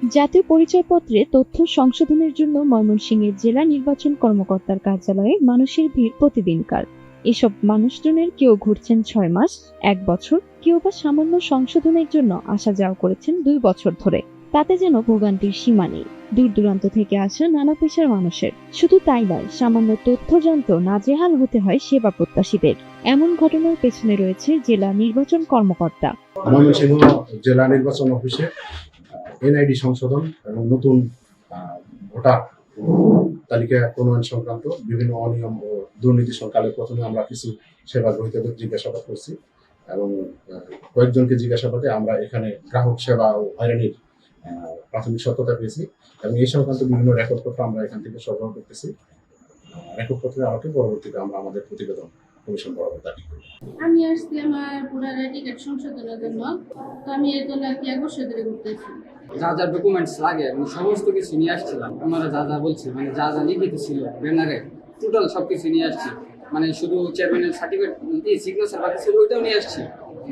জাতীয় পরিচয়পত্রে তথ্য সংশোধনের জন্য ময়মনসিংহের জেলা নির্বাচন কর্মকর্তার কার্যালয়ে মানুষের ভিড় প্রতিদিনকার। এসব মানুষজনের কেউ ঘুরছেন 6 মাস, 1 বছর, কেউ বা সামান্য সংশোধনের জন্য আসা যাওয়া করেছেন 2 বছর ধরে। তাতে যেন ভোগান্তির সীমা নেই। দূর দূরান্ত থেকে আসা নানা পেশার মানুষের। শুধু তাই নয়, সামান্য তথ্য জানতেও নাজেহাল হতে হয় সেবা প্রত্যাশীদের। এমন ঘটনার পেছনে রয়েছে জেলা নির্বাচন কর্মকর্তা। ময়মনসিংহ জেলা নির্বাচন অফিসে এনআইডি সংশোধন এবং নতুন ভোটার তালিকা প্রণয়ন সংক্রান্ত বিভিন্ন অনিয়ম ও দুর্নীতি সরকারে প্রথমে আমরা কিছু সেবা গ্রহীতাদের জিজ্ঞাসাবাদ করছি এবং কয়েকজনকে জিজ্ঞাসাবাদে আমরা এখানে গ্রাহক সেবা ও হয়রানির প্রাথমিক সত্যতা পেয়েছি এবং এই সংক্রান্ত বিভিন্ন রেকর্ডপত্র আমরা এখান থেকে সরবরাহ করতেছি। রেকর্ডপত্রের আলোকে পরবর্তীতে আমরা আমাদের প্রতিবেদন কমিশন বরাবর দাবি করি। আমি আসছি আমার ভোটার টিকিট সংশোধনের জন্য। তো আমি এর জন্য আর কি 1 বছর ধরে ঘুরতেছি। যা যা ডকুমেন্টস লাগে আমি সমস্ত কিছু নিয়ে আসছিলাম। ওনারা যা যা বলছে মানে যা যা লিখিত ছিল ব্যানারে টোটাল সব কিছু নিয়ে আসছি। মানে শুধু চেয়ারম্যানের সার্টিফিকেট সিগনেচার বাকি ছিল ওইটাও নিয়ে আসছি।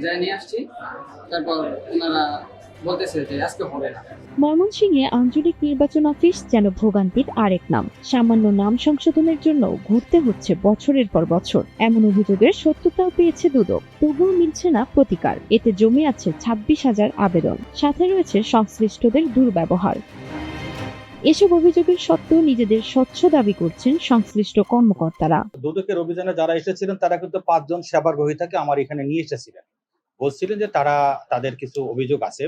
যা নিয়ে আসছি তারপর ওনারা বলতেছে যে আজকে হবে না। ময়মনসিংহে আঞ্চলিক নির্বাচন অফিস যেন ভোগান্তির আরেক নাম। সামান্য নাম সংশোধনের জন্য ঘুরতে হচ্ছে বছরের পর বছর। এমন অভিযোগের সত্যতাও পেয়েছে দুদক, তবুও মিলছে না প্রতিকার। এতে জমে আছে 26,000 আবেদন, সাথে রয়েছে সংশ্লিষ্টদের দুর্ব্যবহার। এসব অভিযোগের সত্ত্বেও নিজেদের স্বচ্ছ দাবি করছেন সংশ্লিষ্ট কর্মকর্তারা। দুদকের অভিযানে যারা এসেছিলেন তারা কিন্তু 5 জন সেবা গ্রহীতাকে আমার এখানে নিয়ে এসেছিলেন, বলছিলেন যে তাদের কিছু অভিযোগ আছে।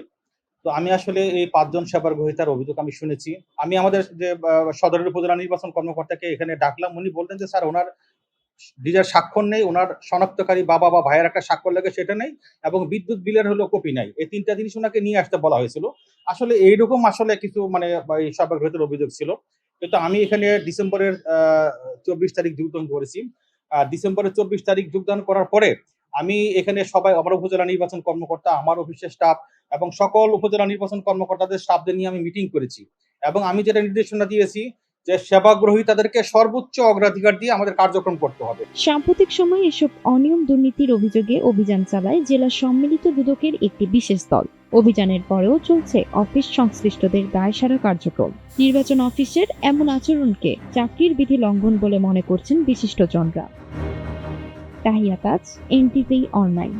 তো আমি আসলে এই 5 জন সেবার গ্রহীতার অভিযোগ আমি শুনেছি। আমি আমাদের যে সদরের উপজেলা নির্বাচন কর্মকর্তাকে এখানে ডাকলাম। উনি বললেন যে স্যার ওনার নিজের স্বাক্ষর নেই, ওনার শনাক্তকারী বাবা বা ভাইয়ের একটা স্বাক্ষর লাগে সেটা নেই, এবং বিদ্যুৎ বিলের হলো কপি নাই। এই 3টা জিনিস ওনাকে নিয়ে আসতে বলা হয়েছিল। আসলে এইরকম আসলে কিছু মানে এই সেবা গ্রহীতার অভিযোগ ছিল। কিন্তু আমি এখানে ডিসেম্বরের 24 তারিখ যোগদান করেছি। ডিসেম্বরের 24 তারিখ যোগদান করার পরে আমি এখানে সবাই আমার উপজেলা নির্বাচন কর্মকর্তা, আমার অফিসের স্টাফ এবং সকল উপজেলা নির্বাচন কর্মকর্তাদের স্টাফদের নিয়ে আমি মিটিং করেছি এবং আমি যেটা নির্দেশনা দিয়েছি যে সেবা গ্রহীতাদেরকে সর্বোচ্চ অগ্রাধিকার দিয়ে আমাদের কার্যক্রম করতে হবে। সাম্প্রতিক সময়ে এসব অনিয়ম দুর্নীতির অভিযোগে অভিযান চালায় জেলা সম্মিলিত দুদকের একটি বিশেষ দল। অভিযানের পরেও চলছে অফিস সংশ্লিষ্টদের দায়সারা কার্যক্রম। নির্বাচন অফিসের এমন আচরণকে চাকরির বিধি লঙ্ঘন বলে মনে করছেন বিশিষ্টজনরা। তাহিয়া তাজ, এনটিভি অনলাইন।